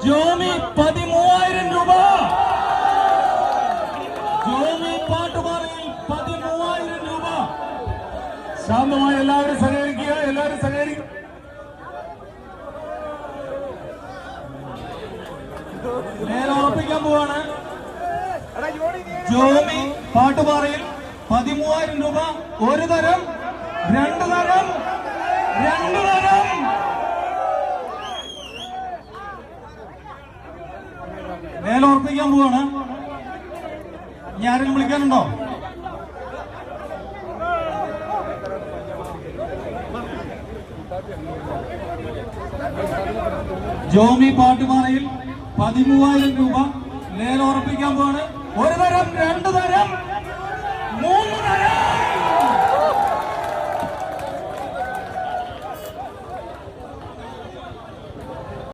ജോമി 13,000 രൂപ. ജോമി പാട്ടുപാറയിൽ 13,000 രൂപ. ശാന്തമായി എല്ലാവരും സഹകരിക്കുക, എല്ലാവരും സഹകരിക്കുക. മേലുറപ്പിക്കാൻ പോവാണ്. ജോമി പാട്ടുപാറയിൽ 13,000 രൂപ. ഒരു തരം, രണ്ടു തരം, രണ്ടു തരം. മേലുറപ്പിക്കാൻ പോവാണ്. ഇനി ആരെങ്കിലും വിളിക്കാനുണ്ടോ? ജോമി പാട്ടുപാറയിൽ 13,000 രൂപ ലേലം ഉറപ്പിക്കാൻ പോവാണ്. ഒരു തരം, രണ്ടു തരം, മൂന്ന് തരം.